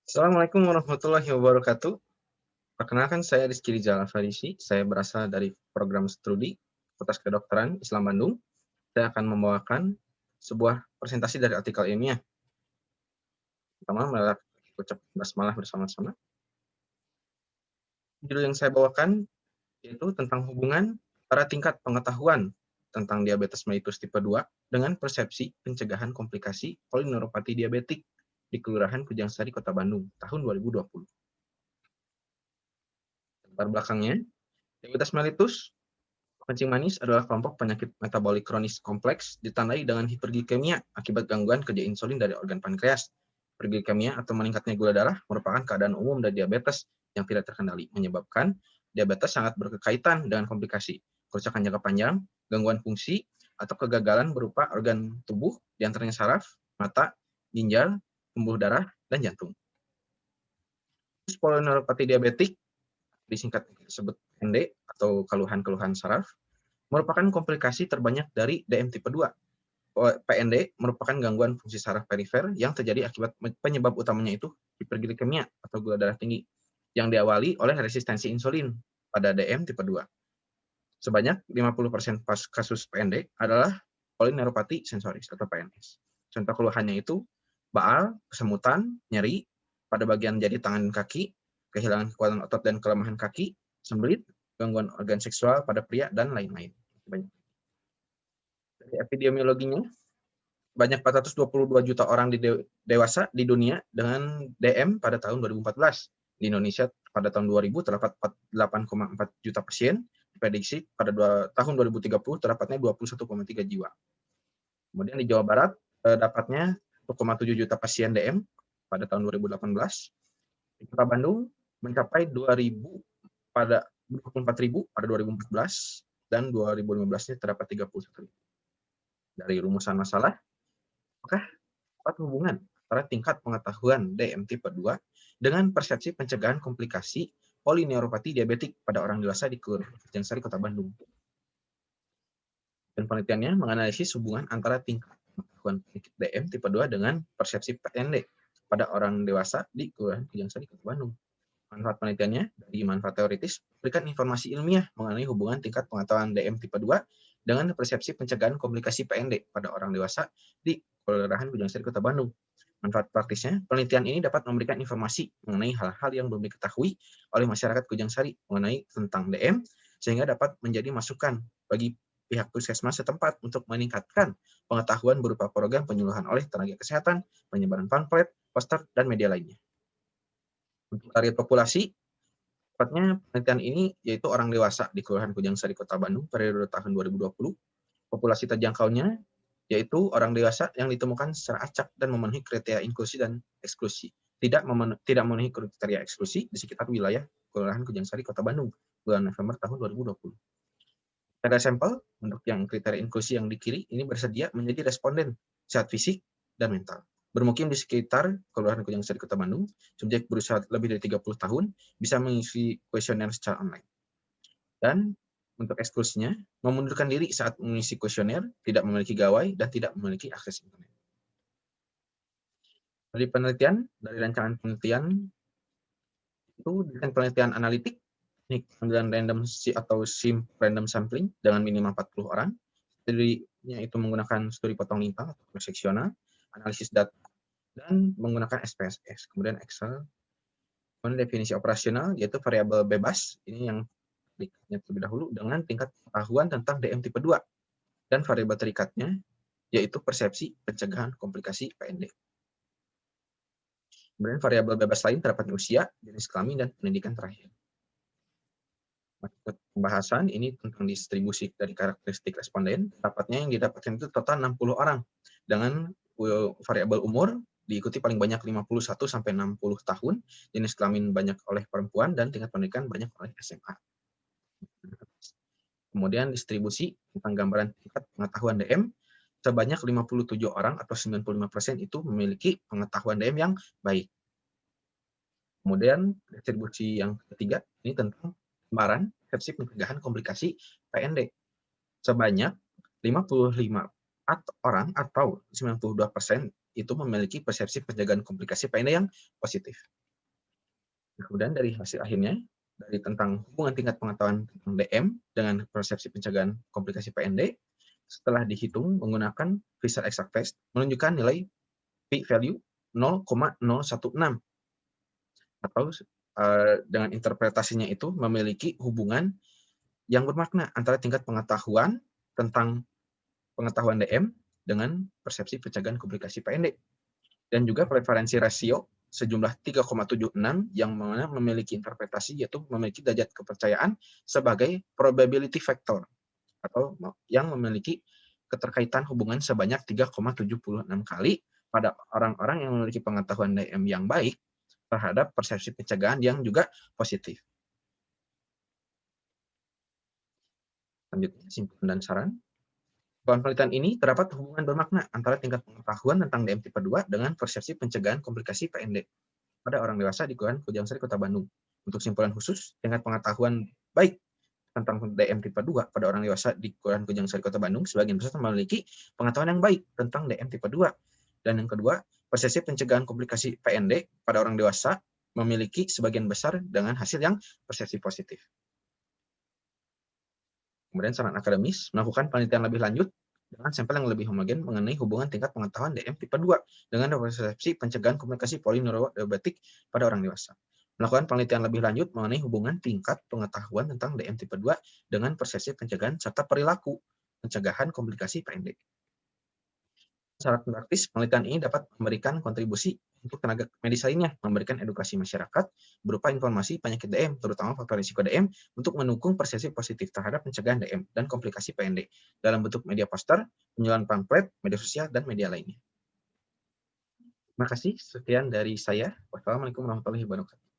Assalamualaikum warahmatullahi wabarakatuh. Perkenalkan saya Rizky Rizal Farisi. Saya berasal dari program studi Fakultas Kedokteran Islam Bandung. Saya akan membawakan sebuah presentasi dari artikel ilmiah. Pertama, marilah kita ucap basmalah bersama-sama. Judul yang saya bawakan yaitu tentang hubungan antara tingkat pengetahuan tentang diabetes mellitus tipe 2 dengan persepsi pencegahan komplikasi polineuropati diabetik di Kelurahan Kujangsari, Kota Bandung, tahun 2020. Latar belakangnya, diabetes mellitus kencing manis adalah kelompok penyakit metabolik kronis kompleks ditandai dengan hiperglikemia akibat gangguan kerja insulin dari organ pankreas. Hiperglikemia atau meningkatnya gula darah merupakan keadaan umum dari diabetes yang tidak terkendali, menyebabkan diabetes sangat berkaitan dengan komplikasi, kerusakan jangka panjang, gangguan fungsi, atau kegagalan berupa organ tubuh, diantaranya saraf, mata, ginjal, pembuluh darah, dan jantung. Polineuropati diabetik, disingkat disebut PND atau keluhan-keluhan saraf, merupakan komplikasi terbanyak dari DM tipe 2. PND merupakan gangguan fungsi saraf perifer yang terjadi akibat penyebab utamanya itu hiperglikemia atau gula darah tinggi yang diawali oleh resistensi insulin pada DM tipe 2. Sebanyak 50% kasus PND adalah polineuropati sensoris atau PNS. Contoh keluhannya itu baal, kesemutan, nyeri pada bagian jari tangan dan kaki, kehilangan kekuatan otot dan kelemahan kaki, sembelit, gangguan organ seksual pada pria, dan lain-lain. Dari epidemiologinya, banyak 422 juta orang dewasa di dunia dengan DM pada tahun 2014. Di Indonesia pada tahun 2000 terdapat 8,4 juta pasien, diprediksi pada tahun 2030 terdapatnya 21,3 jiwa. Kemudian di Jawa Barat dapatnya 1,7 juta pasien DM pada tahun 2018. Di Kota Bandung mencapai 2.000 pada 24.000 pada 2014 dan 2015-nya terdapat 31.000. Dari rumusan masalah, apakah dapat hubungan antara tingkat pengetahuan DM tipe 2 dengan persepsi pencegahan komplikasi polineuropati diabetik pada orang dewasa di Kujangsari, Kota Bandung. Dan penelitiannya menganalisis hubungan antara tingkat pengetahuan penyakit DM tipe 2 dengan persepsi PND pada orang dewasa di Kelurahan Kujangsari, Kota Bandung. Manfaat penelitiannya dari manfaat teoritis memberikan informasi ilmiah mengenai hubungan tingkat pengetahuan DM tipe 2 dengan persepsi pencegahan komplikasi PND pada orang dewasa di Kelurahan Kujangsari, Kota Bandung. Manfaat praktisnya, penelitian ini dapat memberikan informasi mengenai hal-hal yang belum diketahui oleh masyarakat Kujangsari mengenai tentang DM, sehingga dapat menjadi masukan bagi pihak puskesmas setempat untuk meningkatkan pengetahuan berupa program penyuluhan oleh tenaga kesehatan, penyebaran pamflet, poster, dan media lainnya. Untuk target populasi, tepatnya penelitian ini yaitu orang dewasa di Kelurahan Kujangsari, Kota Bandung periode tahun 2020. Populasi terjangkaunya yaitu orang dewasa yang ditemukan secara acak dan memenuhi kriteria inklusi dan eksklusi. Tidak memenuhi kriteria eksklusi di sekitar wilayah Kelurahan Kujangsari, Kota Bandung bulan November tahun 2020. Pada sampel untuk yang kriteria inklusi yang di kiri ini bersedia menjadi responden sehat fisik dan mental. Bermukim di sekitar Kelurahan Kujangsari, Kota Bandung, subjek berusia lebih dari 30 tahun bisa mengisi kuesioner secara online. Dan untuk eksklusinya, memundurkan diri saat mengisi kuesioner, tidak memiliki gawai, dan tidak memiliki akses internet. Dari penelitian, dari rancangan penelitian, itu dengan penelitian analitik, teknik pengambilan random atau random sampling dengan minimal 40 orang, studinya itu menggunakan studi potong lintang atau cross-seksional, analisis data, dan menggunakan SPSS, kemudian Excel. Kemudian definisi operasional, yaitu variabel bebas, ini yang terlebih dahulu dengan tingkat pengetahuan tentang DM tipe 2, dan variabel terikatnya, yaitu persepsi pencegahan komplikasi PND. Kemudian variabel bebas lain terdapat usia, jenis kelamin, dan pendidikan terakhir. Pembahasan ini tentang distribusi dari karakteristik responden, dapatnya yang didapatkan itu total 60 orang dengan variabel umur diikuti paling banyak 51 sampai 60 tahun, jenis kelamin banyak oleh perempuan, dan tingkat pendidikan banyak oleh SMA. Kemudian distribusi tentang gambaran tingkat pengetahuan DM, sebanyak 57 orang atau 95% itu memiliki pengetahuan DM yang baik. Kemudian distribusi yang ketiga ini tentang gambaran persepsi pencegahan komplikasi PND. Sebanyak 55 orang atau 92% itu memiliki persepsi pencegahan komplikasi PND yang positif. Kemudian dari hasil akhirnya, dari tentang hubungan tingkat pengetahuan tentang DM dengan persepsi pencegahan komplikasi PND, setelah dihitung menggunakan Fisher Exact Test, menunjukkan nilai p-value 0,016 atau dengan interpretasinya itu memiliki hubungan yang bermakna antara tingkat pengetahuan tentang pengetahuan DM dengan persepsi pencegahan komplikasi PND. Dan juga prevalensi rasio sejumlah 3,76 yang mana memiliki interpretasi yaitu memiliki derajat kepercayaan sebagai probability factor atau yang memiliki keterkaitan hubungan sebanyak 3,76 kali pada orang-orang yang memiliki pengetahuan DM yang baik terhadap persepsi pencegahan yang juga positif. Selanjutnya, kesimpulan dan saran. Dalam penelitian ini terdapat hubungan bermakna antara tingkat pengetahuan tentang DM tipe 2 dengan persepsi pencegahan komplikasi PND pada orang dewasa di Kelurahan Kujang Sari, Kota Bandung. Untuk kesimpulan khusus, tingkat pengetahuan baik tentang DM tipe 2 pada orang dewasa di Kelurahan Kujang Sari, Kota Bandung, sebagian besar memiliki pengetahuan yang baik tentang DM tipe 2. Dan yang kedua, persepsi pencegahan komplikasi PND pada orang dewasa memiliki sebagian besar dengan hasil yang persepsi positif. Kemudian saran akademis, melakukan penelitian lebih lanjut dengan sampel yang lebih homogen mengenai hubungan tingkat pengetahuan DM tipe 2 dengan persepsi pencegahan komunikasi polineurodiabetik pada orang dewasa. Melakukan penelitian lebih lanjut mengenai hubungan tingkat pengetahuan tentang DM tipe 2 dengan persepsi pencegahan serta perilaku pencegahan komplikasi PND. Syarat praktis, penelitian ini dapat memberikan kontribusi untuk tenaga medis lainnya, memberikan edukasi masyarakat berupa informasi penyakit DM, terutama faktor risiko DM, untuk mendukung persepsi positif terhadap pencegahan DM dan komplikasi PND dalam bentuk media poster, penjualan pamflet, media sosial, dan media lainnya. Terima kasih, sekian dari saya. Wassalamualaikum warahmatullahi wabarakatuh.